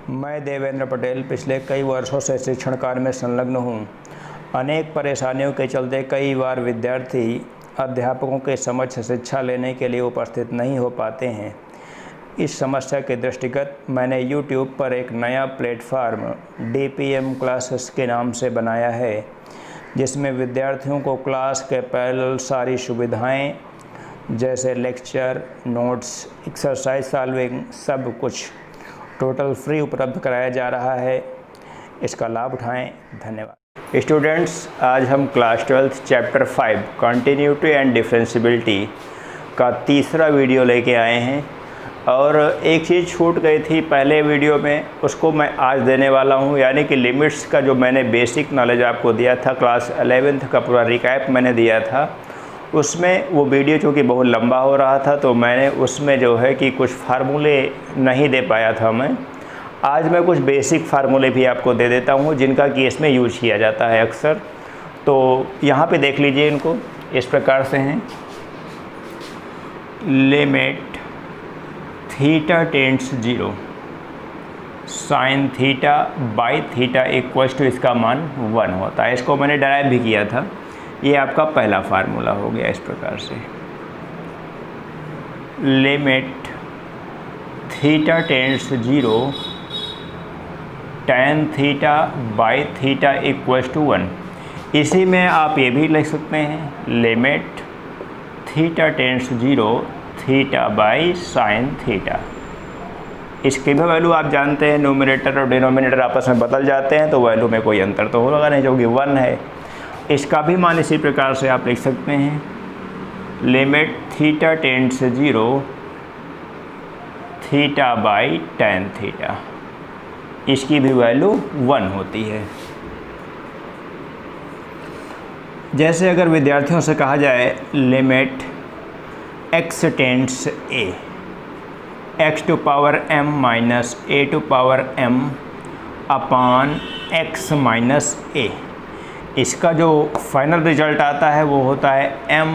मैं देवेंद्र पटेल पिछले कई वर्षों से शिक्षण कार्य में संलग्न हूँ। अनेक परेशानियों के चलते कई बार विद्यार्थी अध्यापकों के समक्ष शिक्षा लेने के लिए उपस्थित नहीं हो पाते हैं। इस समस्या के दृष्टिगत मैंने YouTube पर एक नया प्लेटफार्म DPM क्लासेस के नाम से बनाया है, जिसमें विद्यार्थियों को क्लास के पैरेलल सारी सुविधाएं जैसे लेक्चर, नोट्स, एक्सरसाइज सॉल्विंग सब कुछ टोटल फ्री उपलब्ध कराया जा रहा है। इसका लाभ उठाएं। धन्यवाद। स्टूडेंट्स, आज हम class 12 chapter 5 continuity and differentiability का तीसरा वीडियो लेके आए हैं। और एक चीज़ छूट गई थी पहले वीडियो में, उसको मैं आज देने वाला हूँ, यानी कि लिमिट्स का जो मैंने बेसिक नॉलेज आपको दिया था, क्लास 11th का पूरा रिकैप मैंने दिया था। उसमें वो वीडियो चूँकि बहुत लंबा हो रहा था, तो मैंने उसमें जो है कि कुछ फार्मूले नहीं दे पाया था मैं। आज मैं कुछ बेसिक फार्मूले भी आपको दे देता हूँ, जिनका कि इसमें यूज किया जाता है अक्सर। तो यहाँ पे देख लीजिए, इनको इस प्रकार से हैं। Limit theta tends 0 sine theta by theta equals to इसका मान 1 होता है। इसको मैंने डराइव भी किया था। ये आपका पहला फार्मूला हो गया। इस प्रकार से limit theta tends 0 tan theta by theta equals to 1। इसी में आप ये भी लिख सकते हैं, limit theta tends 0 theta by sine theta. इसकी भी वैल्यू आप जानते हैं, न्यूमरेटर और डिनोमिनेटर आपस में बदल जाते हैं, तो वैल्यू में कोई अंतर तो होगा नहीं, जो कि 1 है। इसका भी मान इसी प्रकार से आप लिख सकते हैं, limit theta tends 0 theta by tan theta. इसकी भी वैल्यू 1 होती है। जैसे अगर विद्यार्थियों से कहा जाए limit x tends a x to power m minus a to power m upon x minus a, इसका जो फाइनल रिजल्ट आता है वो होता है m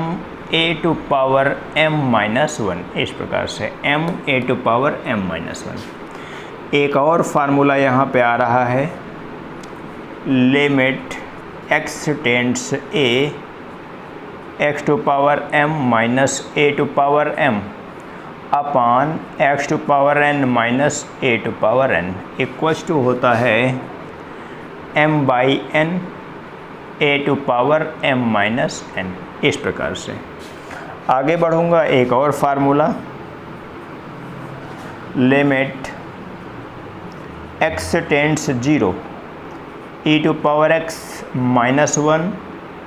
a to power m minus 1। इस प्रकार से m a to power m minus 1। एक और फार्मूला यहाँ पे आ रहा है, limit x tends a x to power m minus a to power m upon x to power n minus a to power n equals to होता है m by n a to power m minus n। इस प्रकार से आगे बढ़ूँगा। एक और formula, limit x tends 0 e to power x minus 1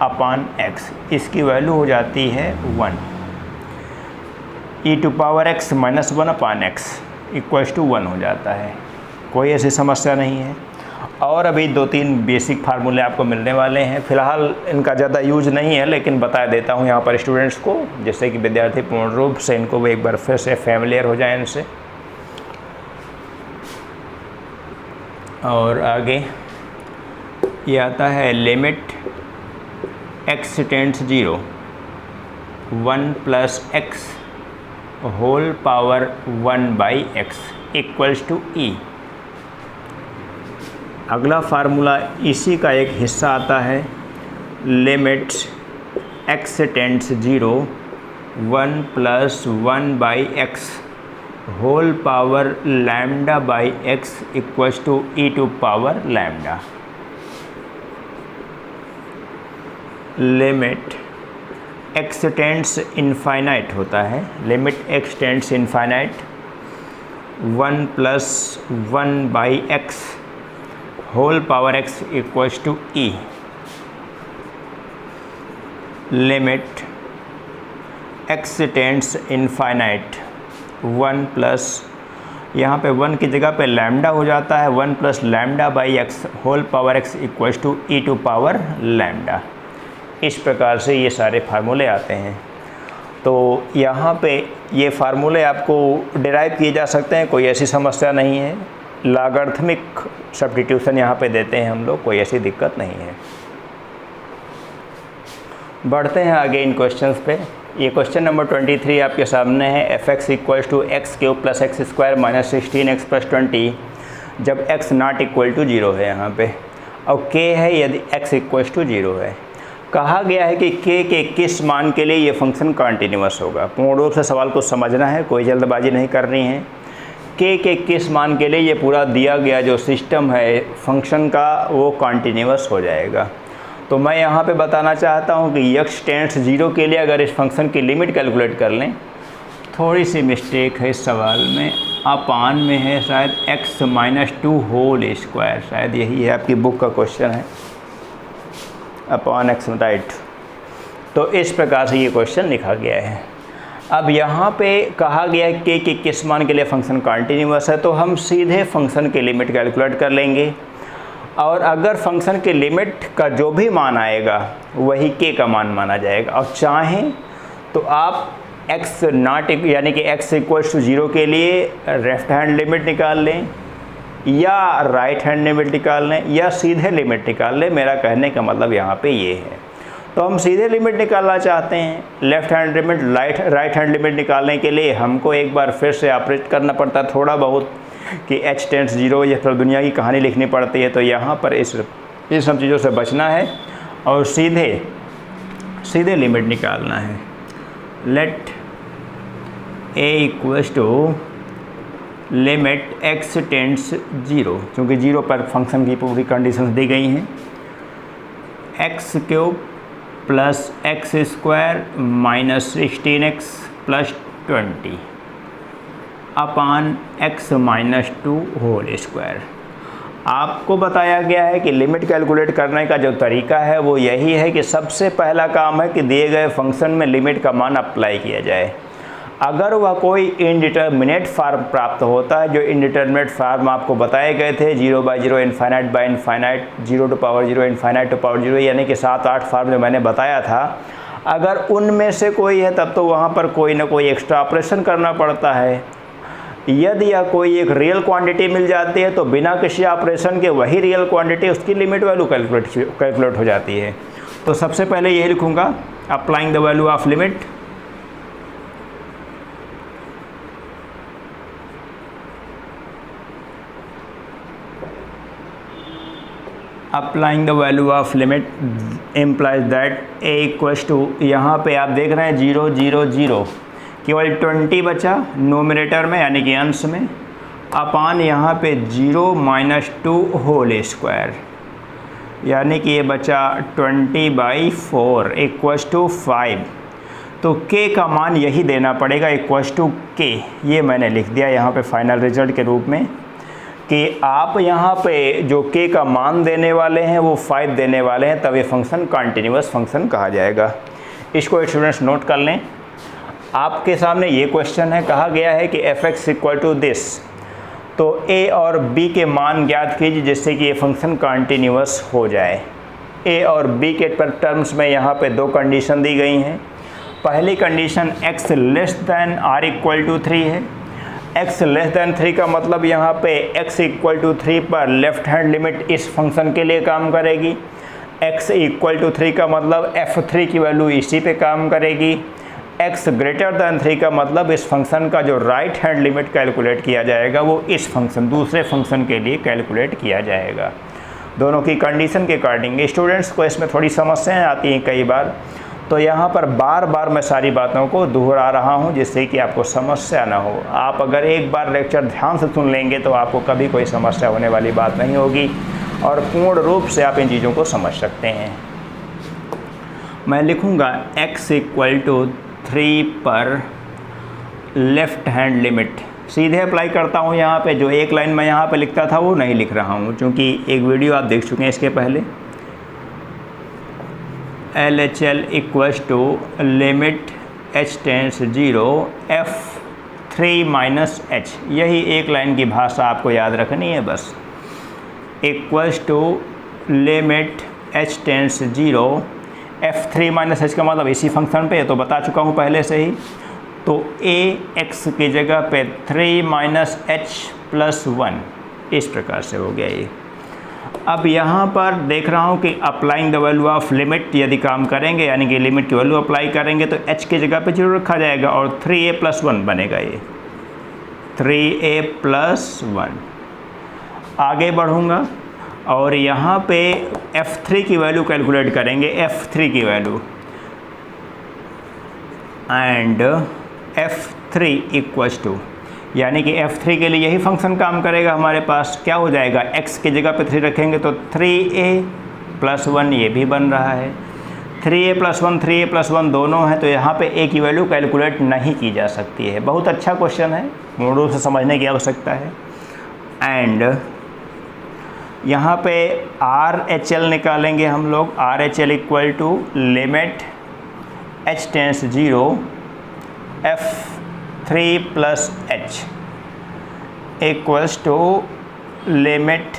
upon x, इसकी वैल्यू हो जाती है 1। e to power x minus 1 upon x equals to 1 हो जाता है। कोई ऐसी समस्या नहीं है। और अभी 2-3 बेसिक फार्मूले आपको मिलने वाले हैं। फ़िलहाल इनका ज़्यादा यूज नहीं है, लेकिन बता देता हूँ यहाँ पर स्टूडेंट्स को, जिससे कि विद्यार्थी पूर्ण रूप से इनको एक बार फिर से फैमिलियर हो जाए इनसे। और आगे ये आता है, limit x tends 0 1 plus x whole power 1 by x equals to e। अगला फार्मूला इसी का एक हिस्सा आता है, limit x tends 0 1 plus 1 by x whole power lambda by x equals to e to power lambda. Limit x tends infinite होता है, limit x tends infinite 1 plus 1 by x whole power x equals to e। Limit x tends infinite 1 plus, यहाँ पे 1 की जगह पे lambda हो जाता है, 1 plus lambda by x whole power x equals to e to power lambda. इस प्रकार से ये सारे फार्मूले आते हैं। तो यहाँ पे ये फार्मूले आपको डिराइव किए जा सकते हैं, कोई ऐसी समस्या नहीं है। लॉगरिथमिक सब्स्टिट्यूशन यहाँ पे देते हैं हम लोग, कोई ऐसी दिक्कत नहीं है। बढ़ते हैं आगे इन क्वेश्चंस पे। ये क्वेश्चन नंबर 23 आपके सामने है। F x equals to x cube plus x square minus 16x plus 20 जब x नॉट इक्वल टू 0 है यहाँ पे, और k है यदि x इक्वल टू 0 है। कहा गया है कि k के किस मान के लिए ये फंक्शन कॉन्टिन्यूअस होगा। पूर्ण रूप से सवाल को समझना है, कोई जल्दबाजी नहीं करनी है। k के किस मान के लिए ये पूरा दिया गया जो सिस्टम है फंक्शन का वो कॉन्टिन्यूअस हो जाएगा। तो मैं यहाँ पे बताना चाहता हूँ कि x टेंड्स 0 के लिए अगर इस फंक्शन की लिमिट कैलकुलेट कर लें, थोड़ी सी मिस्टेक है इस सवाल में, अपान में है शायद x माइनस 2 होल स्क्वायर, शायद यही है आपकी बुक का क्वेश्चन है, अपॉन x राइट। तो इस प्रकार से ये क्वेश्चन लिखा गया है। अब यहाँ पे कहा गया है k के किस मान के लिए फंक्शन कॉन्टिन्यूअस है, तो हम सीधे फंक्शन की लिमिट कैलकुलेट कर लेंगे, और अगर फंक्शन के लिमिट का जो भी मान आएगा वही k का मान माना जाएगा। और चाहें तो आप x नॉट यानी कि x इक्वल टू 0 के लिए लेफ्ट हैंड लिमिट निकाल लें या राइट हैंड लिमिट निकाल लें या सीधे लिमिट निकाल लें। मेरा कहने का मतलब यहाँ पे ये है। तो हम सीधे लिमिट निकालना चाहते हैं, left hand limit right hand limit निकालने के लिए हमको एक बार फिर से ऑपरेट करना पड़ता है थोड़ा बहुत कि h टेंड्स 0, ये फिर दुनिया की कहानी लिखनी पड़ती है। तो यहाँ पर इस सब चीज़ों से बचना है और सीधे लिमिट निकालना है। Let a equals to limit x tends 0, क्योंकि 0 पर फंक्शन की पूरी कंडीशंस दी गई हैं, x cube plus x square minus 16x plus 20 अपान x माइनस 2 होल स्क्वायर। आपको बताया गया है कि लिमिट कैलकुलेट करने का जो तरीका है वो यही है कि सबसे पहला काम है कि दिए गए फंक्शन में लिमिट का मान अप्लाई किया जाए। अगर वह कोई इनडिटर्मिनेट फार्म प्राप्त होता है, जो इनडिटर्मिनेट फार्म आपको बताए गए थे 0/0 infinite by infinite 0 to power 0 infinite to power 0, यानी कि 7-8 फार्म जो मैंने बताया था, अगर उनमें से कोई है तब तो वहाँ पर कोई ना कोई एक्स्ट्रा ऑपरेशन करना पड़ता है। यदि या कोई एक रियल क्वांटिटी मिल जाती है तो बिना किसी ऑपरेशन के वही रियल क्वांटिटी उसकी लिमिट वैल्यू कैलकुलेट हो जाती है। तो सबसे पहले यही लिखूँगा, applying the value of limit, applying the value of limit implies that a equals to, यहाँ पे आप देख रहे हैं 0 0 0, केवल 20 बचा नोमिनेटर में यानी कि अंश में, अपान यहाँ पे 0 माइनस 2 होल स्क्वायर, यानी कि ये बचा 20/4 इक्वल्स टू 5। तो k का मान यही देना पड़ेगा इक्वल्स टू k, ये मैंने लिख दिया यहाँ पे फाइनल रिजल्ट के रूप में कि आप यहाँ पे जो k का मान देने वाले हैं वो 5 देने वाले हैं, तब ये फंक्शन कॉन्टिन्यूअस फंक्शन कहा जाएगा। इसको स्टूडेंट्स नोट कर लें। आपके सामने ये क्वेश्चन है, कहा गया है कि f(x) इक्वल टू दिस, तो a और b के मान ज्ञात कीजिए जिससे कि ये फंक्शन कॉन्टिन्यूअस हो जाए। a और b के टर्म्स में यहाँ पे दो कंडीशन दी गई हैं। पहली condition x less than r equal to 3 है। x लेस दैन 3 का मतलब यहाँ पे x इक्वल टू 3 पर लेफ्ट हैंड लिमिट इस फंक्शन के लिए काम करेगी। x इक्वल टू 3 का मतलब f3 की वैल्यू इसी पे काम करेगी। x ग्रेटर दैन 3 का मतलब इस फंक्शन का जो राइट हैंड लिमिट कैलकुलेट किया जाएगा वो इस फंक्शन दूसरे फंक्शन के लिए कैलकुलेट किया जाएगा। दोनों की कंडीशन के अकॉर्डिंग स्टूडेंट्स को इसमें थोड़ी समस्याएं आती हैं कई बार, तो यहाँ पर बार बार मैं सारी बातों को दोहरा रहा हूँ जिससे कि आपको समस्या ना हो। आप अगर एक बार लेक्चर ध्यान से सुन लेंगे तो आपको कभी कोई समस्या होने वाली बात नहीं होगी और पूर्ण रूप से आप इन चीज़ों को समझ सकते हैं। मैं लिखूँगा x इक्वल टू 3 पर लेफ़्ट हैंड लिमिट, सीधे अप्लाई करता हूँ। यहाँ पे जो एक लाइन मैं यहाँ पे लिखता था वो नहीं लिख रहा हूँ क्योंकि एक वीडियो आप देख चुके हैं इसके पहले। LHL equals to limit h tends 0 f3 minus h, यही एक लाइन की भाषा आपको याद रखनी है बस। Equals to limit h tends 0 f3 minus h का मतलब इसी फंक्शन पे तो बता चुका हूँ पहले से ही। तो a x की जगह पे 3 माइनस h प्लस 1, इस प्रकार से हो गया ये। अब यहाँ पर देख रहा हूँ कि applying the value of limit यदि काम करेंगे यानी कि लिमिट की वैल्यू अप्लाई करेंगे तो h की जगह पे 0 रखा जाएगा और 3a प्लस 1 बनेगा ये 3a प्लस 1। आगे बढ़ूँगा और यहाँ पे F3 की वैल्यू कैलकुलेट करेंगे, F3 की value, and F3 equals to, यानी कि F3 के लिए यही फंक्शन काम करेगा हमारे पास। क्या हो जाएगा, x की जगह पे 3 रखेंगे तो 3a + 1 ये भी बन रहा है, 3a + 1 3a + 1 दोनों है, तो यहाँ पे a की वैल्यू कैलकुलेट नहीं की जा सकती है। बहुत अच्छा क्वेश्चन है, मूल रूप से समझने की आवश्यकता है। एंड यहाँ पे RHL निकालेंगे हम लोग, RHL equal to limit h tends 0 F3 + h equals to limit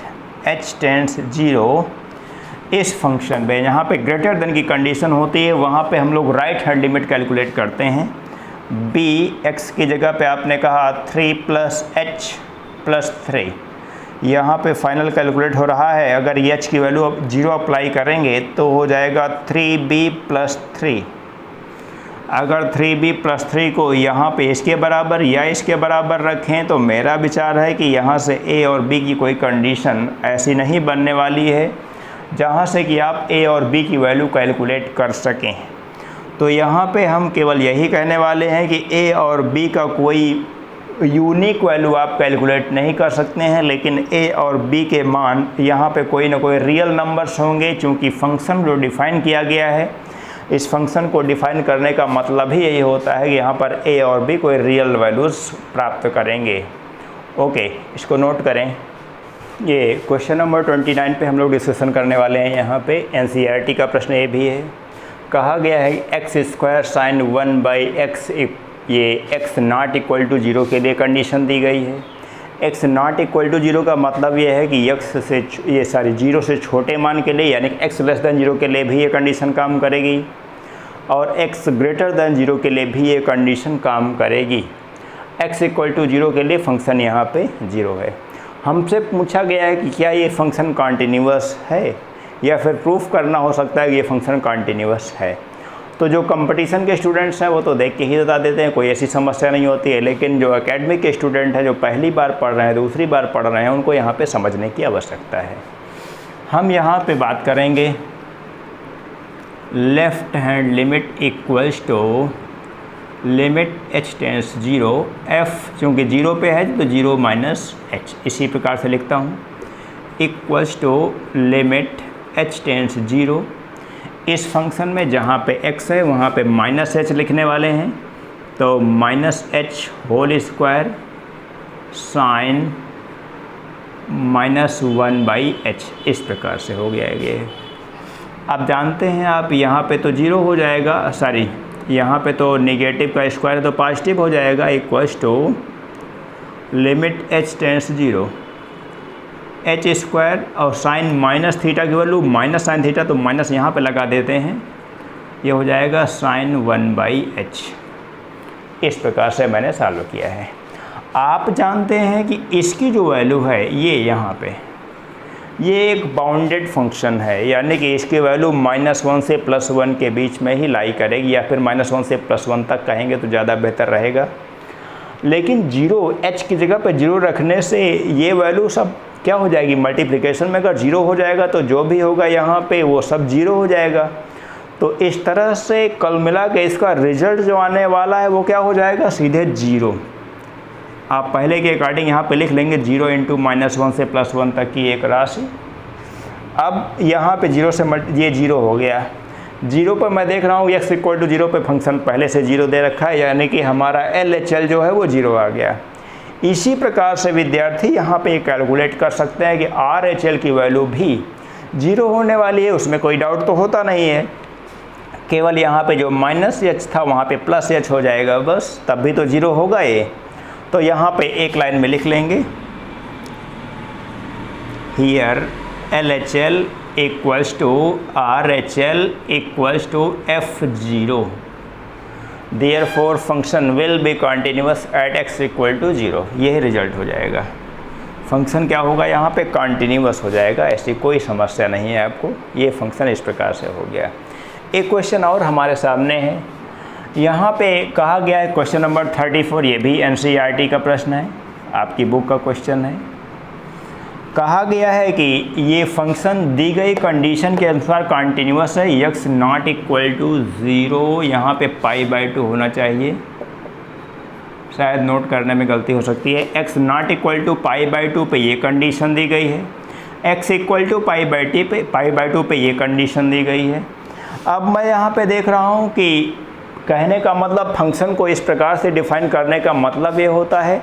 h tends 0। इस फंक्शन में यहाँ पे ग्रेटर देन की कंडीशन होती है, वहाँ पे हम लोग राइट हैंड लिमिट कैलकुलेट करते हैं। b x की जगह पे आपने कहा 3 + h + 3, यहाँ पे फाइनल कैलकुलेट हो रहा है। अगर h की वैल्यू अब 0 अप्लाई करेंगे तो हो जाएगा 3b + 3। अगर 3b + 3 को यहाँ पे इसके बराबर या इसके बराबर रखें तो मेरा विचार है कि यहाँ से a और b की कोई कंडीशन ऐसी नहीं बनने वाली है जहाँ से कि आप a और b की वैल्यू कैलकुलेट कर सकें। तो यहाँ पे हम केवल यही कहने वाले हैं कि a और b का कोई यूनिक वैल्यू आप कैलकुलेट नहीं कर सकते हैं, लेकिन a और b के मान यहाँ पे कोई ना कोई रियल नंबर्स होंगे। चूँकि फंक्शन जो डिफ़ाइन किया गया है, इस फंक्शन को डिफ़ाइन करने का मतलब ही यही होता है कि यहाँ पर a और b कोई रियल वैल्यूज़ प्राप्त करेंगे। ओके, इसको नोट करें। ये क्वेश्चन नंबर 29 पे हम लोग डिस्कशन करने वाले हैं। यहाँ पे NCERT का प्रश्न ये भी है, कहा गया है x² sin 1/x, ये x नॉट इक्वल टू 0 के लिए कंडीशन दी गई है। x नॉट इक्वल टू 0 का मतलब ये है कि x से 0 से छोटे मान के लिए, यानी x लेस दैन 0 के लिए भी ये कंडीशन काम करेगी, और x ग्रेटर दैन 0 के लिए भी ये कंडीशन काम करेगी। x इक्वल टू 0 के लिए फंक्शन यहाँ पे 0 है। हमसे पूछा गया है कि क्या ये फंक्शन कॉन्टिन्यूअस है, या फिर प्रूफ करना हो सकता है कि ये फंक्शन कॉन्टिन्यूअस है। तो जो कंपटीशन के स्टूडेंट्स हैं वो तो देख के ही बता देते हैं, कोई ऐसी समस्या नहीं होती है। लेकिन जो एकेडमिक के स्टूडेंट हैं, जो पहली बार पढ़ रहे हैं, दूसरी बार पढ़ रहे हैं, उनको यहाँ पे समझने की आवश्यकता है। हम यहाँ पे बात करेंगे left hand limit equals to limit h tends 0 f, चूँकि 0 पे है तो 0 - h, इसी प्रकार से लिखता हूँ, equals to limit h tends 0। इस फंक्शन में जहाँ पे x है वहाँ पे -h लिखने वाले हैं, तो -h whole square sine -1/h, इस प्रकार से हो गया ये। अब जानते हैं आप, यहाँ पे तो 0 हो जाएगा, सॉरी यहाँ पे तो नेगेटिव का स्क्वायर है तो पॉजिटिव हो जाएगा, equals to limit h tends 0 h² और साइन -θ की वैल्यू -sin θ, तो माइनस यहाँ पे लगा देते हैं, ये हो जाएगा साइन 1/h। इस प्रकार से मैंने सॉल्व किया है। आप जानते हैं कि इसकी जो वैल्यू है ये यहाँ पे, ये एक बाउंडेड फंक्शन है, यानी कि इसकी वैल्यू -1 से +1 के बीच में ही लाई करेगी, या फिर -1 से +1 तक कहेंगे तो ज़्यादा बेहतर रहेगा। लेकिन 0 h की जगह पे 0 रखने से ये वैल्यू सब क्या हो जाएगी, मल्टीप्लिकेशन में अगर 0 हो जाएगा तो जो भी होगा यहाँ पे वो सब 0 हो जाएगा। तो इस तरह से कल मिला के इसका रिजल्ट जो आने वाला है वो क्या हो जाएगा, सीधे 0। आप पहले के अकॉर्डिंग यहाँ पे लिख लेंगे 0 × -1 से +1 तक की एक राशि। अब यहाँ पे 0 से ये 0 हो गया, 0 पर मैं देख रहा हूँ x इक्वल टू 0 पे फंक्शन पहले से 0 दे रखा है, यानी कि हमारा LHL जो है वो 0 आ गया। इसी प्रकार से विद्यार्थी यहाँ पे कैलकुलेट कर सकते हैं कि RHL की वैल्यू भी 0 होने वाली है, उसमें कोई डाउट तो होता नहीं है। केवल यहाँ पे जो -h था वहाँ पे +h हो जाएगा बस, तब भी तो 0 होगा ये। तो यहाँ पे एक लाइन में लिख लेंगे, here LHL equals to RHL equals to F0, therefore function will be continuous at x equal to 0। यही रिजल्ट हो जाएगा। फंक्शन क्या होगा यहाँ पे, कॉन्टिन्यूअस हो जाएगा, ऐसी कोई समस्या नहीं है आपको। ये फंक्शन इस प्रकार से हो गया। एक क्वेश्चन और हमारे सामने है, यहाँ पे कहा गया है क्वेश्चन नंबर 34, ये भी NCERT का प्रश्न है, आपकी बुक का क्वेश्चन है। कहा गया है कि ये फंक्शन दी गई कंडीशन के अनुसार कंटिन्यूअस है, x नॉट इक्वल टू 0, यहाँ पे π/2 होना चाहिए, शायद नोट करने में गलती हो सकती है। x नॉट इक्वल टू π/2 पे ये कंडीशन दी गई है, x इक्वल टू π/2 पे ये कंडीशन दी गई है। अब मैं यहाँ पे देख रहा हूँ कि कहने का मतलब फंक्शन को इस प्रकार से डिफाइन करने का मतलब ये होता है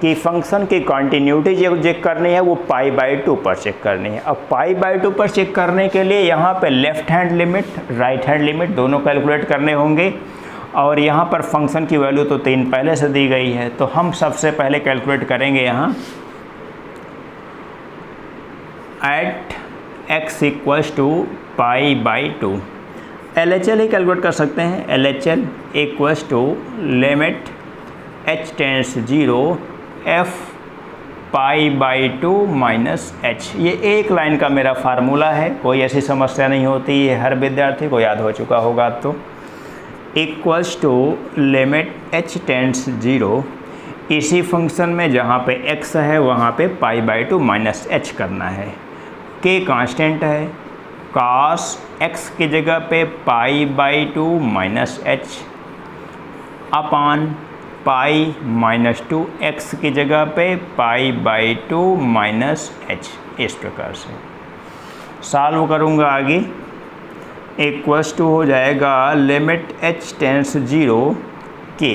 कि फंक्शन की कंटिन्यूटी जो चेक करनी है वो π/2 पर चेक करनी है। अब π/2 पर चेक करने के लिए यहाँ पे left hand limit, right hand limit दोनों कैलकुलेट करने होंगे, और यहाँ पर फंक्शन की वैल्यू तो 3 पहले से दी गई है, तो हम सबसे पहले कैलकुलेट करेंगे यहाँ at x equals to π/2। LHL ही कैलकुलेट कर सकते हैं। LHL equals to limit h tends 0 f π/2 minus h। ये एक लाइन का मेरा फार्मूला है, कोई ऐसी समस्या नहीं होती, ये हर विद्यार्थी को याद हो चुका होगा। तो equals to limit h tends 0, इसी फंक्शन में जहाँ पे x है वहाँ पे π/2 माइनस h करना है। k कांस्टेंट है, cos x की जगह पे π/2 माइनस h अपान π-2 x की जगह पे π/2 माइनस h। इस प्रकार से सॉल्व करूँगा आगे, इक्वल्स टू हो जाएगा लिमिट h टेंड्स 0 के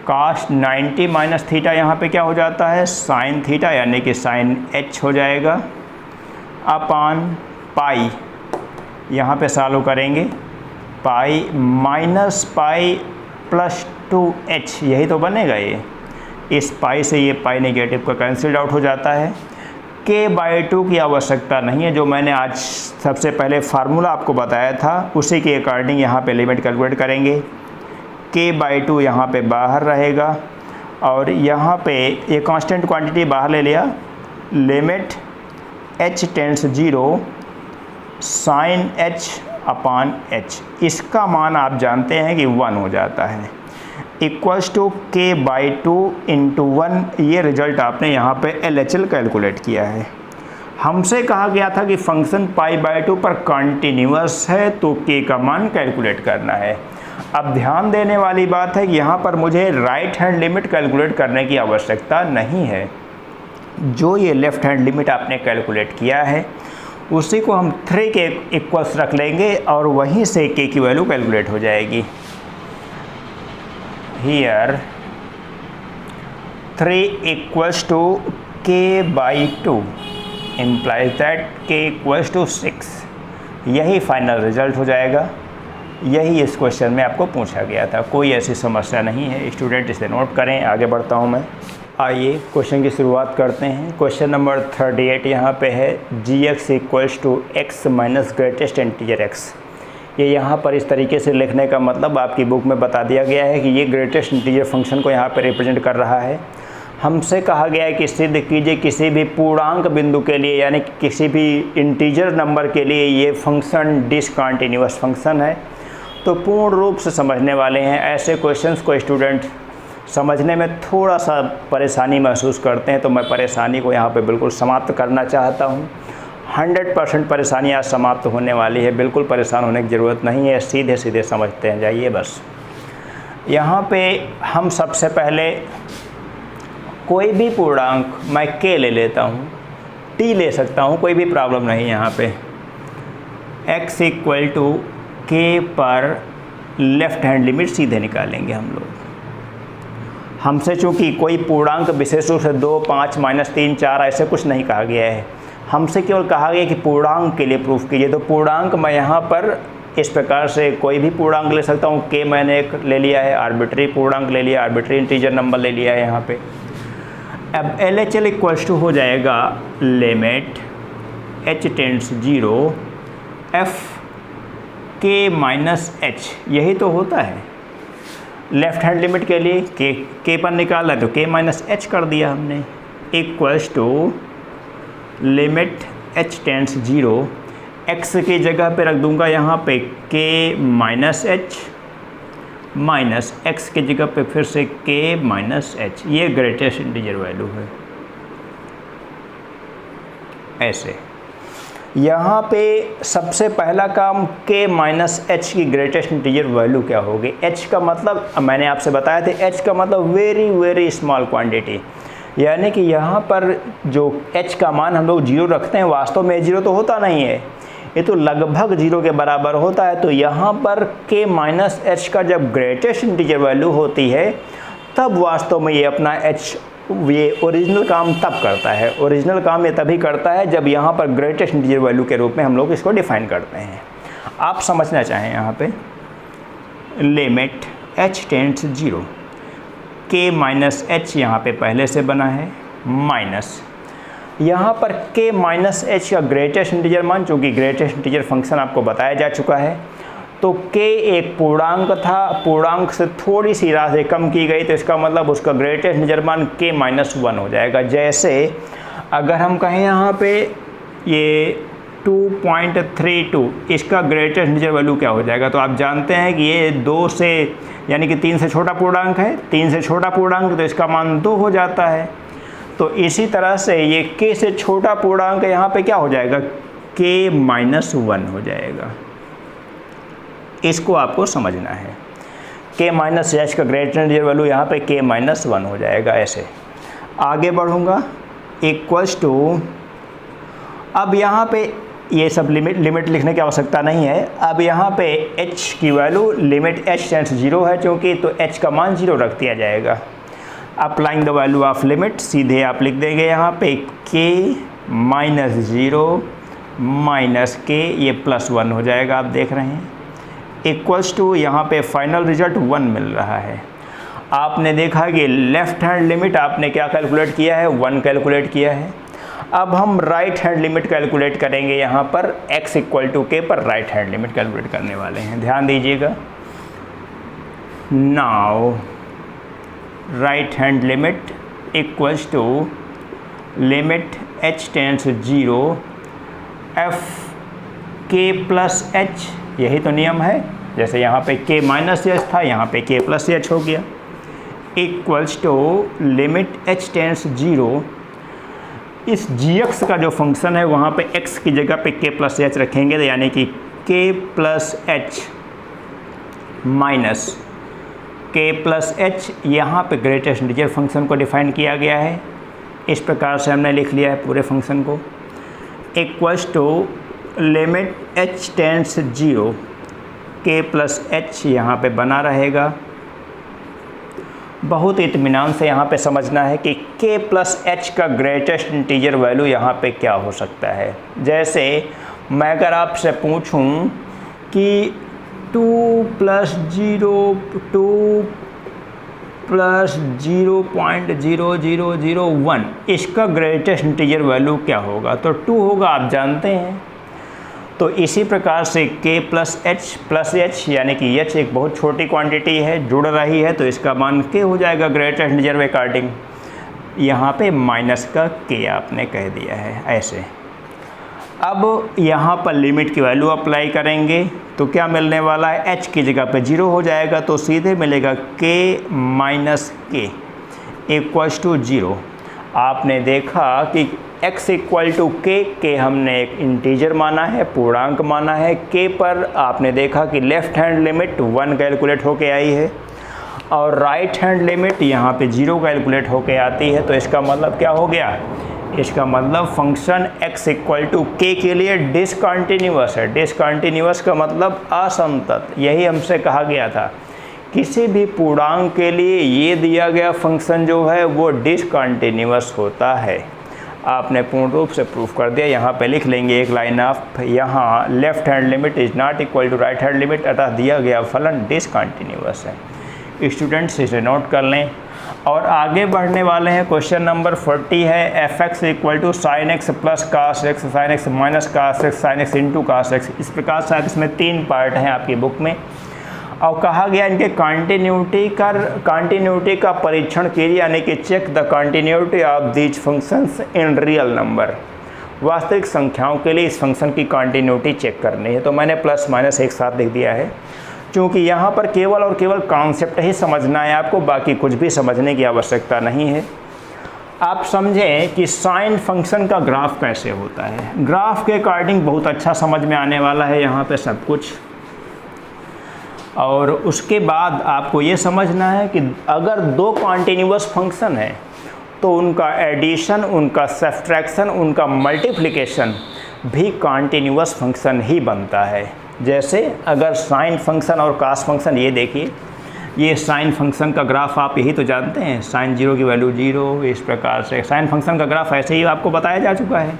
cos 90 माइनस थीटा, यहाँ पे क्या हो जाता है साइन थीटा, यानी कि साइन h हो जाएगा अपान पाई, यहाँ पे सॉल्व करेंगे pi minus pi plus 2h, यही तो बनेगा ये। इस पाई से ये पाई नेगेटिव का कैंसिल्ड आउट हो जाता है। k/2 की आवश्यकता नहीं है, जो मैंने आज सबसे पहले फार्मूला आपको बताया था उसी के अकॉर्डिंग यहाँ पे लिमिट कैलकुलेट करेंगे। k/2 यहाँ पे बाहर रहेगा, और यहाँ पे ये कांस्टेंट क्वांटिटी बाहर ले लिया, limit h tends 0 sine h upon h, इसका मान आप जानते हैं कि 1 हो जाता है, इक्वल्स टू k/2 इंटू 1। ये रिजल्ट आपने यहाँ पे LHL कैलकुलेट किया है। हमसे कहा गया था कि फंक्शन π/2 पर कंटिन्यूअस है तो k का मान कैलकुलेट करना है। अब ध्यान देने वाली बात है कि यहाँ पर मुझे राइट हैंड लिमिट कैलकुलेट करने की आवश्यकता नहीं है। जो ये लेफ़्ट हैंड लिमिट आपने कैलकुलेट किया है उसी को हम 3 के इक्वल्स रख लेंगे और वहीं से k की वैल्यू कैलकुलेट हो जाएगी। Here 3 equals to k/2 implies that k equals to 6। यही फाइनल रिजल्ट हो जाएगा, यही इस क्वेश्चन में आपको पूछा गया था। कोई ऐसी समस्या नहीं है, स्टूडेंट इसे नोट करें। आगे बढ़ता हूँ मैं। आइए क्वेश्चन की शुरुआत करते हैं। क्वेश्चन नंबर 38 यहाँ पे है gx equals to x minus greatest integer x। ये यहाँ पर इस तरीके से लिखने का मतलब आपकी बुक में बता दिया गया है कि ये ग्रेटेस्ट इंटीजर फंक्शन को यहाँ पे रिप्रेजेंट कर रहा है। हमसे कहा गया है कि सिद्ध कीजिए किसी भी पूर्णांक बिंदु के लिए, यानी किसी भी इंटीजर नंबर के लिए ये फंक्शन डिसकंटिन्यूअस फंक्शन है। तो पूर्ण रूप से समझने वाले हैं। ऐसे क्वेश्चंस को स्टूडेंट समझने में थोड़ा सा परेशानी महसूस करते हैं, तो मैं परेशानी को यहाँ पे बिल्कुल समाप्त करना चाहता हूँ। 100% परेशानी आज समाप्त होने वाली है, बिल्कुल परेशान होने की ज़रूरत नहीं है, सीधे सीधे समझते हैं जाइए बस। यहाँ पे हम सबसे पहले कोई भी पूर्णांक मैं k ले लेता हूँ, t ले सकता हूँ, कोई भी प्रॉब्लम नहीं। यहाँ पे x इक्वल टू k पर लेफ़्ट हैंड लिमिट सीधे निकालेंगे हम लोग। हमसे चूँकि कोई पूर्णांक विशेष रूप से 2, 5, -3, 4 ऐसे कुछ नहीं कहा गया है, हमसे केवल कहा गया कि पूर्णांक के लिए प्रूफ कीजिए। तो पूर्णांक मैं यहाँ पर इस प्रकार से कोई भी पूर्णांक ले सकता हूँ। k मैंने एक ले लिया है, आर्बिट्री पूर्णांक ले लिया, आर्बिट्री इंटीजर नंबर ले लिया है यहाँ पे। अब LHL इक्वल्स टू हो जाएगा limit h tends 0 f k minus h, यही तो होता है। लेफ़्ट हैंड लिमिट के लिए k पर निकाला तो k माइनस h कर दिया हमने, equals to limit h tends 0, x की जगह पे रख दूंगा यहाँ पे k minus h minus x की जगह पे फिर से k माइनस h। ये ग्रेटेस्ट इंटीजर वैल्यू है। ऐसे। यहाँ पे सबसे पहला काम k माइनस एच की ग्रेटेस्ट इंटीजर वैल्यू क्या होगी। h का मतलब मैंने आपसे बताया था, h का मतलब वेरी वेरी स्मॉल क्वांटिटी, यानी कि यहाँ पर जो h का मान हम लोग जीरो रखते हैं, वास्तव में जीरो तो होता नहीं है, ये तो लगभग जीरो के बराबर होता है। तो यहाँ पर k माइनस एच का जब ग्रेटेस्ट इंटीजर वैल्यू होती है तब वास्तव में ये अपना h ये ओरिजिनल काम तब करता है। ओरिजिनल काम ये तभी करता है जब यहाँ पर ग्रेटेस्ट इंटीजर वैल्यू के रूप में हम लोग इसको डिफाइन करते हैं। आप समझना चाहें यहाँ पे limit h tends 0, k minus H यहाँ पे पहले से बना है, माइनस यहाँ पर k माइनस एच का ग्रेटेस्ट इंटीजर मान, चूँकि ग्रेटेस्ट इंटीजर फंक्शन आपको बताया जा चुका है, तो k एक पूर्णांक था, पूर्णांक से थोड़ी सी राशि कम की गई, तो इसका मतलब उसका ग्रेटेस्ट इंटीजर मान k माइनस 1 हो जाएगा। जैसे अगर हम कहें यहाँ पे ये 2.32, इसका ग्रेटेस्ट इंटीजर वैल्यू क्या हो जाएगा, तो आप जानते हैं कि ये 2 से यानी कि 3 से छोटा पूर्णांक है, 3 से छोटा पूर्णांक तो इसका मान 2 हो जाता है। तो इसी तरह से ये k से छोटा पूर्णांक यहाँ पे क्या हो जाएगा, k माइनस 1 हो जाएगा। इसको आपको समझना है। k माइनस एच का ग्रेटेस्ट इंटीजर वैल्यू यहाँ पे k माइनस 1 हो जाएगा। ऐसे आगे बढ़ूँगा, इक्वल्स टू, अब यहाँ पे ये सब लिमिट लिखने की आवश्यकता नहीं है। अब यहाँ पे h की वैल्यू लिमिट h टेंड्स 0 है चूँकि, तो h का मान 0 रख दिया जाएगा। Applying the value of limit, सीधे आप लिख देंगे यहाँ पे k माइनस 0 माइनस k, ये प्लस 1 हो जाएगा, आप देख रहे हैं, इक्वल्स टू, यहाँ पे फाइनल रिजल्ट 1 मिल रहा है। आपने देखा कि लेफ्ट हैंड लिमिट आपने क्या कैलकुलेट किया है, 1 कैलकुलेट किया है। अब हम राइट हैंड लिमिट कैलकुलेट करेंगे, यहाँ पर x इक्वल टू k पर राइट हैंड लिमिट कैलकुलेट करने वाले हैं, ध्यान दीजिएगा। Now right hand limit equals to limit h tends 0 f k plus h, यही तो नियम है। जैसे यहाँ पे k माइनस एच था, यहाँ पे k प्लस एच हो गया, equals to limit h tends 0, इस gx का जो फंक्शन है वहाँ पे x की जगह पे k प्लस एच रखेंगे, तो यानी कि k plus H minus k plus h, यहाँ पे ग्रेटेस्ट इंटीजर फंक्शन को डिफाइन किया गया है। इस प्रकार से हमने लिख लिया है पूरे फंक्शन को, equals to limit h tends 0, k plus h यहाँ पे बना रहेगा। बहुत इत्मीनान से यहाँ पे समझना है कि k प्लस एच का ग्रेटेस्ट इंटीजर वैल्यू यहाँ पे क्या हो सकता है। जैसे मैं अगर आपसे पूछूं कि 2 प्लस 0.00001 इसका ग्रेटेस्ट इंटीजर वैल्यू क्या होगा, तो 2 होगा, आप जानते हैं। तो इसी प्रकार से k प्लस एच यानी कि h एक बहुत छोटी क्वांटिटी है, जुड़ रही है, तो इसका मान k हो जाएगा ग्रेटेस्ट इंटीजर अकॉर्डिंग। यहाँ पे माइनस का k आपने कह दिया है। ऐसे अब यहाँ पर लिमिट की वैल्यू अप्लाई करेंगे तो क्या मिलने वाला है, h की जगह पे 0 हो जाएगा, तो सीधे मिलेगा k minus k equals to 0। आपने देखा कि x इक्वल टू k हमने एक इंटीजर माना है, पूर्णांक माना है। k पर आपने देखा कि लेफ़्ट हैंड लिमिट 1 कैलकुलेट होके आई है और राइट हैंड लिमिट यहाँ पे 0 कैलकुलेट होके आती है। तो इसका मतलब क्या हो गया, इसका मतलब function x equal to k के लिए डिसकंटिन्यूअस है। डिसकंटिन्यूअस का मतलब असंतत, यही हमसे कहा गया था। किसी भी पूर्णांक के लिए ये दिया गया फंक्शन जो है वो डिसकंटिन्यूअस होता है। आपने पूर्ण रूप से प्रूफ कर दिया। यहाँ पे लिख लेंगे एक लाइन ऑफ, यहाँ left hand limit is not equal to right hand limit, अतः दिया गया फलन डिसकंटिन्यूअस है। स्टूडेंट्स इसे नोट कर लें और आगे बढ़ने वाले हैं। क्वेश्चन नंबर 40 है f(x) equal to sine x plus cos x, sine x minus cos x, sine x into cos x. इस प्रकार शायद इसमें 3 पार्ट हैं आपकी बुक में और कहा गया इनके कंटिन्यूटी का परीक्षण कीजिए, यानी कि check the continuity of these functions in real number. वास्तविक संख्याओं के लिए इस फंक्शन की कंटिन्यूटी चेक करनी है। तो मैंने प्लस माइनस एक साथ लिख दिया है, क्योंकि यहाँ पर केवल और केवल कॉन्सेप्ट ही समझना है आपको, बाकी कुछ भी समझने की आवश्यकता नहीं है। आप समझें कि साइन फंक्शन का ग्राफ कैसे होता है। ग्राफ के अकॉर्डिंग बहुत अच्छा समझ में आने वाला है यहाँ पे सब कुछ। और उसके बाद आपको ये समझना है कि अगर दो कॉन्टिन्यूअस फंक्शन है तो उनका एडिशन, उनका सब्ट्रैक्शन, उनका मल्टीप्लिकेशन भी कॉन्टिन्यूअस फंक्शन ही बनता है। जैसे अगर साइन फंक्शन और कास फंक्शन, ये देखिए, ये साइन फंक्शन का ग्राफ आप यही तो जानते हैं, साइन 0 की वैल्यू 0, इस प्रकार से साइन फंक्शन का ग्राफ ऐसे ही आपको बताया जा चुका है।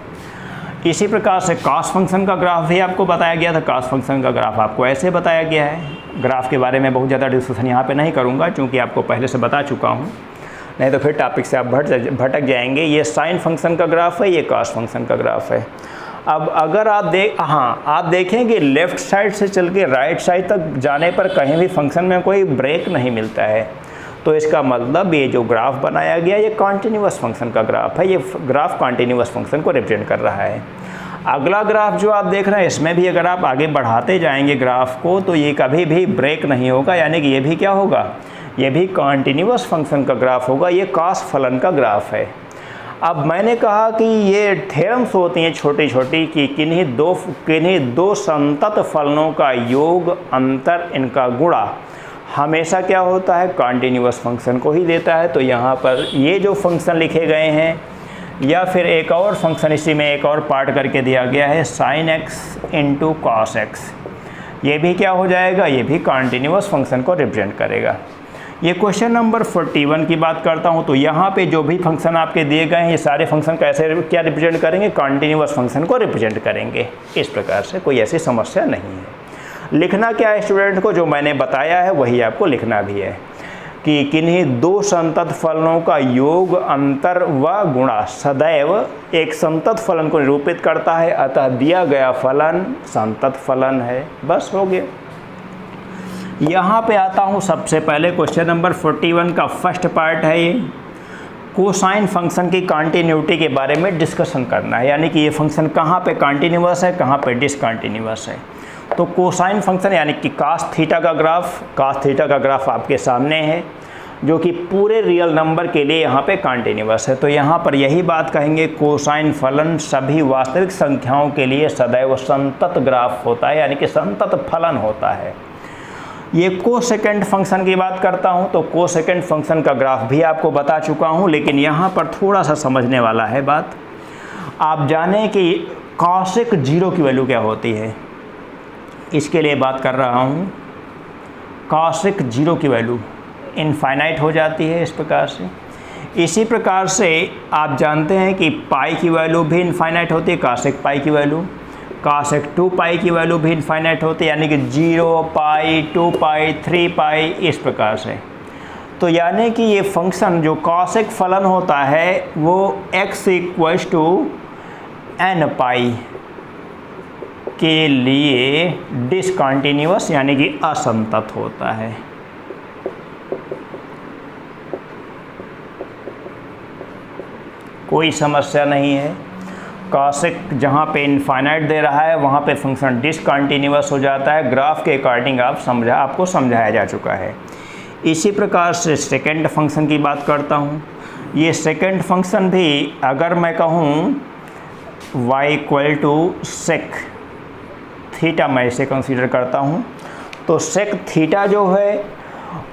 इसी प्रकार से कॉस फंक्शन का ग्राफ भी आपको बताया गया था, कॉस फंक्शन का ग्राफ आपको ऐसे बताया गया है। ग्राफ के बारे में बहुत ज़्यादा डिस्कशन यहाँ पे नहीं करूँगा क्योंकि आपको पहले से बता चुका हूँ, नहीं तो फिर टॉपिक से आप भटक जाएंगे। ये साइन फंक्शन का ग्राफ है, ये कॉस फंक्शन का ग्राफ है। अब अगर आप देखें कि लेफ़्ट साइड से चल के राइट साइड तक जाने पर कहीं भी फंक्शन में कोई ब्रेक नहीं मिलता है, तो इसका मतलब ये जो ग्राफ बनाया गया ये कॉन्टिन्यूअस फंक्शन का ग्राफ है। ये ग्राफ कॉन्टिन्यूअस फंक्शन को रिप्रेजेंट कर रहा है। अगला ग्राफ जो आप देख रहे हैं, इसमें भी अगर आप आगे बढ़ाते जाएंगे ग्राफ को तो ये कभी भी ब्रेक नहीं होगा, यानी कि ये भी क्या होगा, ये भी कॉन्टिन्यूअस फंक्शन का ग्राफ होगा। ये कॉस फलन का ग्राफ है। अब मैंने कहा कि ये थ्योरम्स होती हैं छोटी छोटी कि किन्हीं दो संतत फलनों का योग, अंतर, इनका गुणा हमेशा क्या होता है, कॉन्टिन्यूअस फंक्शन को ही देता है। तो यहाँ पर ये जो फंक्शन लिखे गए हैं, या फिर एक और फंक्शन इसी में एक और पार्ट करके दिया गया है, sign x into cos x, ये भी क्या हो जाएगा, ये भी कॉन्टिन्यूअस फंक्शन को रिप्रेजेंट करेगा। ये क्वेश्चन नंबर 41 की बात करता हूँ। तो यहाँ पे जो भी फंक्शन आपके दिए गए हैं, ये सारे फंक्शन कैसे क्या रिप्रेजेंट करेंगे, कॉन्टिन्यूअस फंक्शन को रिप्रेजेंट करेंगे। इस प्रकार से कोई ऐसी समस्या नहीं है। लिखना क्या है स्टूडेंट को, जो मैंने बताया है वही आपको लिखना भी है कि किन्हीं दो संतत फलनों का योग, अंतर व गुणा सदैव एक संतत फलन को निरूपित करता है, अतः दिया गया फलन संतत फलन है। बस हो गया। यहाँ पे आता हूँ सबसे पहले क्वेश्चन नंबर 41 का फर्स्ट पार्ट है। ये कोसाइन फंक्शन की कॉन्टिन्यूटी के बारे में डिस्कशन करना है, यानी कि ये फंक्शन कहाँ पे कॉन्टिन्यूअस है, कहाँ पे डिसकॉन्टिन्यूअस है। तो कोसाइन फंक्शन यानी कि कास थीटा का ग्राफ आपके सामने है, जो कि पूरे रियल नंबर के लिए यहाँ पे कॉन्टिन्यूअस है। तो यहाँ पर यही बात कहेंगे, कोसाइन फलन सभी वास्तविक संख्याओं के लिए सदैव संतत ग्राफ होता है, यानी कि संतत फलन होता है। ये कोसेकेंड फंक्शन की बात करता हूँ, तो कोसेकेंड फंक्शन का ग्राफ भी आपको बता चुका हूँ, लेकिन यहाँ पर थोड़ा सा समझने वाला है बात। आप जानें कि कॉसेक 0 की वैल्यू क्या होती है, इसके लिए बात कर रहा हूँ। कॉसेक 0 की वैल्यू इनफाइनाइट हो जाती है इस प्रकार से। इसी प्रकार से आप जानते हैं कि पाई की वैल्यू भी इनफाइनाइट होती है, कॉसेक पाई की वैल्यू, कॉसेक 2 पाई की वैल्यू भी इनफाइनाइट होती है, यानी कि 0 पाई, 2 पाई, 3 पाई, इस प्रकार से। तो यानी कि ये फंक्शन जो कॉसेक फलन होता है वो x = n पाई के लिए डिसकॉन्टिन्यूअस यानी कि असंतत होता है। कोई समस्या नहीं है। कॉसेक जहाँ पे इनफाइनाइट दे रहा है वहाँ पे फंक्शन डिसकॉन्टिन्यूअस हो जाता है। ग्राफ के अकॉर्डिंग आपको समझाया जा चुका है। इसी प्रकार से सेकेंड फंक्शन की बात करता हूँ। ये सेकेंड फंक्शन भी अगर मैं कहूँ y = सेक थीटा, मैं इसे कंसीडर करता हूँ, तो सेक थीटा जो है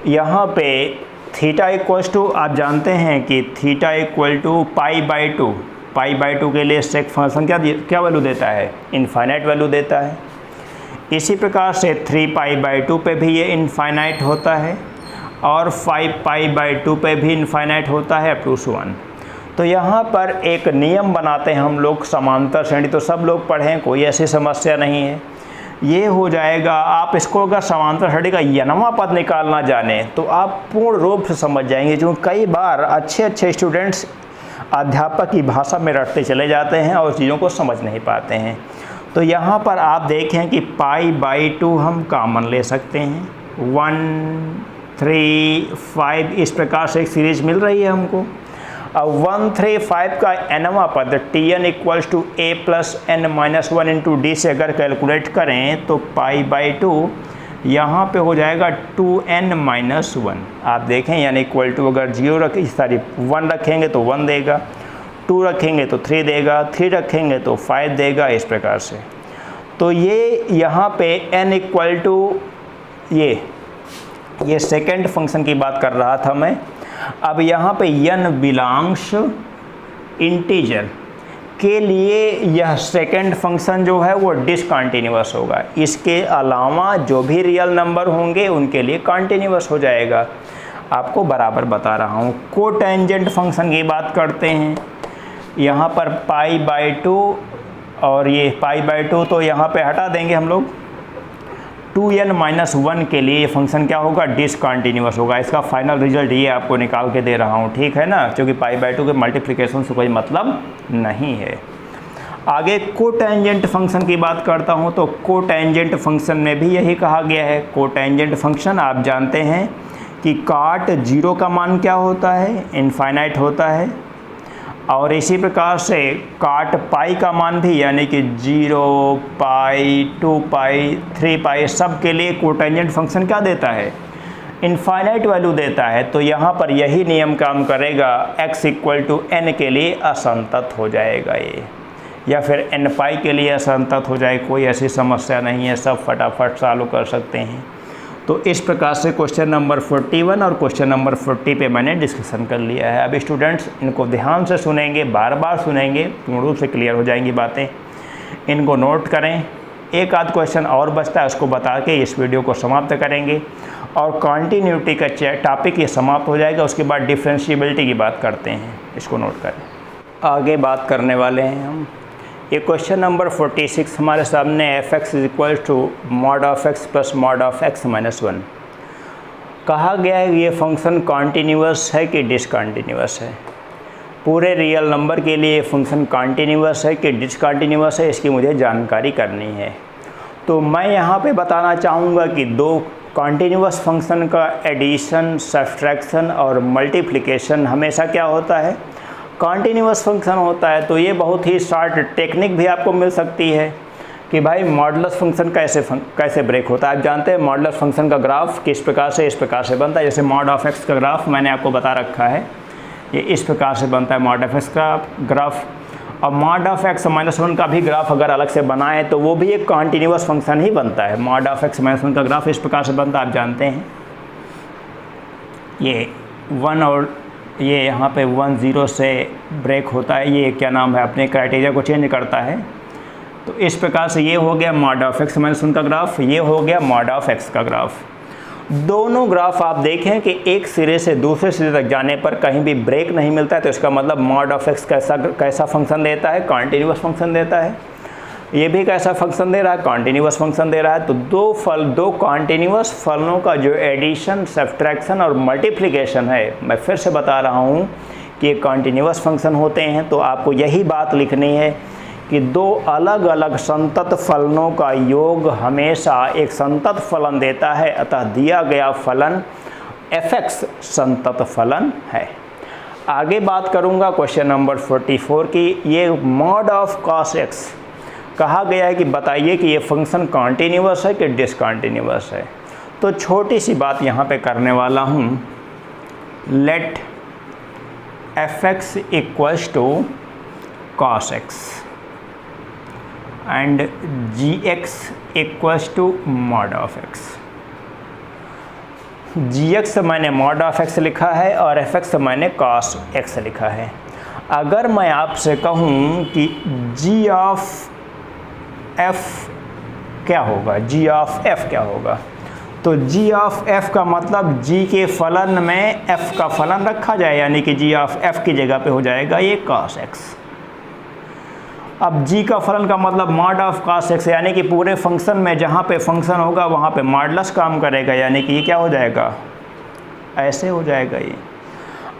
यहाँ पे थीटा = आप जानते हैं कि थीटा = π/2, π/2 के लिए सेक फंक्शन क्या वैल्यू देता है, इनफाइनाइट वैल्यू देता है। इसी प्रकार से 3π/2 पे भी ये इनफाइनाइट होता है और 5π/2 पे भी इनफाइनाइट होता है अप टू 1। तो यहाँ पर एक नियम बनाते हैं हम लोग, समांतर श्रेणी तो सब लोग पढ़ें, कोई ऐसी समस्या नहीं है। ये हो जाएगा, आप इसको अगर समांतर श्रेणी का n वां पद निकालना जाने तो आप पूर्ण रूप से समझ जाएंगे, क्योंकि कई बार अच्छे स्टूडेंट्स अध्यापक की भाषा में रटते चले जाते हैं और चीज़ों को समझ नहीं पाते हैं। तो यहाँ पर आप देखें कि π/2 हम कॉमन ले सकते हैं, 1, 3, 5 इस प्रकार से एक सीरीज मिल रही है हमको। अब 1, 3, 5 का n वां पद Tn = a + n - 1 × d से अगर कैलकुलेट करें तो π/2 यहाँ पे हो जाएगा 2n-1। आप देखें यानी इक्वल टू अगर 0 रखें, सॉरी 1 रखेंगे तो 1 देगा, 2 रखेंगे तो 3 देगा, 3 रखेंगे तो 5 देगा, इस प्रकार से। तो ये यहाँ पे n इक्वल टू ये सेकेंड फंक्शन की बात कर रहा था मैं। अब यहाँ पे n बिलोंग्स इंटीजर के लिए यह सेकेंड फंक्शन जो है वो डिसकंटिन्यूअस होगा। इसके अलावा जो भी रियल नंबर होंगे उनके लिए कंटिन्यूअस हो जाएगा। आपको बराबर बता रहा हूँ। कोटेंजेंट फंक्शन की बात करते हैं। यहाँ पर π/2 और ये π/2 तो यहाँ पे हटा देंगे हम लोग। 2n-1 के लिए ये फंक्शन क्या होगा, डिसकंटिन्यूअस होगा। इसका फाइनल रिजल्ट ये आपको निकाल के दे रहा हूँ, ठीक है ना, क्योंकि π/2 के मल्टीप्लिकेशन से कोई मतलब नहीं है। आगे कोटेंजेंट फंक्शन की बात करता हूँ तो कोटेंजेंट फंक्शन में भी यही कहा गया है। कोटेंजेंट फंक्शन आप जानते हैं कि काट 0 का मान क्या होता है, इनफाइनाइट होता है, और इसी प्रकार से काट पाई का मान भी यानी कि 0, पाई, 2 पाई, 3 पाई सब के लिए कोटेंजेंट फंक्शन क्या देता है, इनफाइनाइट वैल्यू देता है। तो यहाँ पर यही नियम काम करेगा, x इक्वल टू n के लिए असंतत हो जाएगा ये, या फिर n पाई के लिए असंतत हो जाए। कोई ऐसी समस्या नहीं है, सब फटाफट सॉल्व कर सकते हैं। तो इस प्रकार से क्वेश्चन नंबर 41 और क्वेश्चन नंबर 40 पे मैंने डिस्कशन कर लिया है। अब स्टूडेंट्स इनको ध्यान से सुनेंगे, बार बार सुनेंगे, पूर्ण रूप से क्लियर हो जाएंगी बातें। इनको नोट करें। एक आध क्वेश्चन और बचता है, उसको बता के इस वीडियो को समाप्त करेंगे और कंटिन्यूटी का टॉपिक ये समाप्त हो जाएगा। उसके बाद डिफ्रेंशिएबिलिटी की बात करते हैं, इसको नोट करें। आगे बात करने वाले हैं हम। ये क्वेश्चन नंबर 46 हमारे सामने f(x) is equal to mod of x plus mod of x minus 1। कहा गया है ये फंक्शन कॉन्टीन्यूअस है कि डिसकंटिन्यूअस है। पूरे रियल नंबर के लिए ये फंक्शन कॉन्टीन्यूअस है कि डिसकंटिन्यूअस है, इसकी मुझे जानकारी करनी है। तो मैं यहाँ पे बताना चाहूँगा कि दो कॉन्टीन्यूअस फंक्शन का एडिशन, सब्ट्रैक्शन और मल्टीप्लिकेशन हमेशा क्या होता है, कॉन्टीन्यूअस फंक्शन होता है। तो ये बहुत ही शॉर्ट टेक्निक भी आपको मिल सकती है कि भाई मॉडुलस फंक्शन कैसे ब्रेक होता है। आप जानते हैं मॉडुलस फंक्शन का ग्राफ किस प्रकार से इस प्रकार से बनता है। जैसे मॉड ऑफ x का ग्राफ मैंने आपको बता रखा है, ये इस प्रकार से बनता है मॉड ऑफ x का ग्राफ। और मॉड ऑफ x माइनस 1 का भी ग्राफ अगर अलग से बनाए तो वो भी एक कॉन्टीन्यूअस फंक्शन ही बनता है। मॉड ऑफ x माइनस 1 का ग्राफ इस प्रकार से बनता है, आप जानते हैं। ये 1 और ये यहाँ पे 1 0 से ब्रेक होता है, ये क्या नाम है, अपने क्राइटेरिया को चेंज करता है। तो इस प्रकार से ये हो गया मॉड ऑफ x माइनस 1 का ग्राफ, ये हो गया मॉड ऑफ x का ग्राफ। दोनों ग्राफ आप देखें कि एक सिरे से दूसरे सिरे तक जाने पर कहीं भी ब्रेक नहीं मिलता है, तो इसका मतलब मॉड ऑफ x कैसा फंक्शन देता है, कॉन्टीन्यूअस फंक्शन देता है। ये भी कैसा फंक्शन दे रहा है, कॉन्टीन्यूअस फंक्शन दे रहा है। तो दो कॉन्टीन्यूअस फलनों का जो एडिशन, सब्ट्रैक्शन और मल्टीप्लिकेशन है, मैं फिर से बता रहा हूँ कि ये कॉन्टीन्यूअस फंक्शन होते हैं। तो आपको यही बात लिखनी है कि दो अलग अलग संतत फलनों का योग हमेशा एक संतत फलन देता है, अतः दिया गया फलन f(x) संतत फलन है। आगे बात करूँगा क्वेश्चन नंबर 44 की। ये मॉड ऑफ cos x कहा गया है कि बताइए कि ये फंक्शन कॉन्टीन्यूअस है कि डिसकंटिन्यूअस है। तो छोटी सी बात यहाँ पे करने वाला हूँ। Let f(x) equals to cos x and gx equals to mod of x। gx मैंने मॉड ऑफ x लिखा है और f(x) मैंने cos x लिखा है। अगर मैं आपसे कहूँ कि g ऑफ f क्या होगा, g ऑफ f क्या होगा, तो g ऑफ f का मतलब g के फलन में f का फलन रखा जाए, यानी कि g ऑफ f की जगह पे हो जाएगा ये cos x। अब g का फलन का मतलब मॉड ऑफ cos x, यानी कि पूरे फंक्शन में जहाँ पे फंक्शन होगा वहाँ पे मॉडुलस काम करेगा, यानी कि ये क्या हो जाएगा, ऐसे हो जाएगा ये।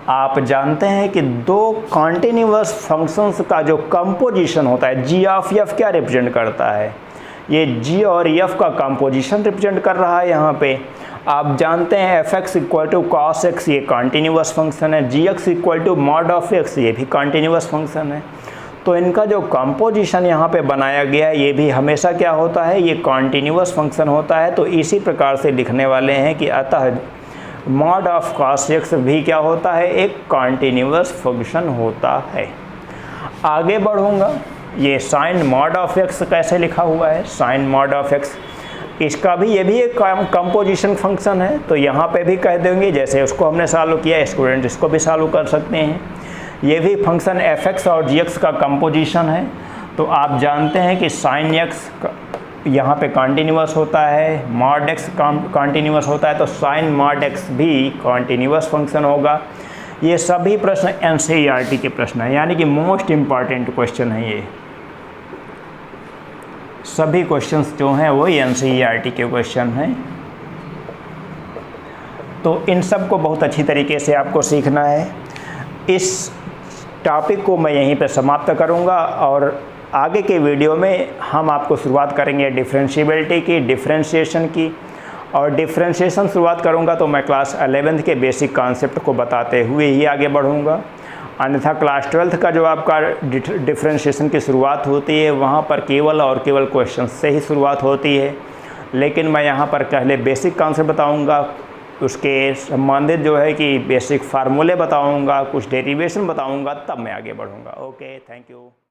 आप जानते हैं कि दो कॉन्टीन्यूअस फंक्शंस का जो कंपोजिशन होता है, g ऑफ f क्या रिप्रेजेंट करता है, ये g और f का कंपोजिशन रिप्रेजेंट कर रहा है यहाँ पे। आप जानते हैं f(x) equal to cos x ये कॉन्टीन्यूअस फंक्शन है, gx equal to mod of x ये भी कॉन्टीन्यूअस फंक्शन है। तो इनका जो कंपोजिशन यहाँ पे बनाया गया है ये भी हमेशा क्या होता है, ये कॉन्टीन्यूअस फंक्शन होता है। तो इसी प्रकार से लिखने वाले हैं कि अतः मॉड ऑफ cos x भी क्या होता है, एक कॉन्टीन्यूअस फंक्शन होता है। आगे बढ़ूँगा, ये साइन मॉड ऑफ x कैसे लिखा हुआ है, साइन मॉड ऑफ x, इसका भी ये भी एक कंपोजिशन फंक्शन है। तो यहाँ पे भी कह देंगे, जैसे उसको हमने सॉल्व किया, स्टूडेंट इसको भी सॉल्व कर सकते हैं। ये भी फंक्शन f(x) और g(x) का कंपोजिशन है। तो आप जानते हैं कि sin x यहाँ पे कॉन्टीन्यूअस होता है, मॉड x कॉन्टीन्यूअस होता है, तो sin मॉड x भी कॉन्टीन्यूअस फंक्शन होगा। ये सभी प्रश्न NCERT के प्रश्न हैं, यानी कि मोस्ट इम्पॉर्टेंट क्वेश्चन है। ये सभी क्वेश्चंस जो हैं वो NCERT के क्वेश्चन हैं। तो इन सब को बहुत अच्छी तरीके से आपको सीखना है। इस टॉपिक को मैं यहीं पर समाप्त करूंगा और आगे के वीडियो में हम आपको शुरुआत करेंगे डिफरेंशिएबिलिटी की, डिफरेंशिएशन की। और डिफरेंशिएशन शुरुआत करूंगा तो मैं क्लास 11th के बेसिक कॉन्सेप्ट को बताते हुए ही आगे बढ़ूंगा। अन्यथा क्लास 12th का जो आपका डिफरेंशिएशन की शुरुआत होती है वहाँ पर केवल और केवल क्वेश्चन से ही शुरुआत होती है। लेकिन मैं यहाँ पर पहले बेसिक कॉन्सेप्ट बताऊँगा, उसके संबंधित जो है कि बेसिक फार्मूले बताऊँगा, कुछ डेरिवेशन बताऊँगा, तब मैं आगे बढ़ूँगा। Okay, thank you.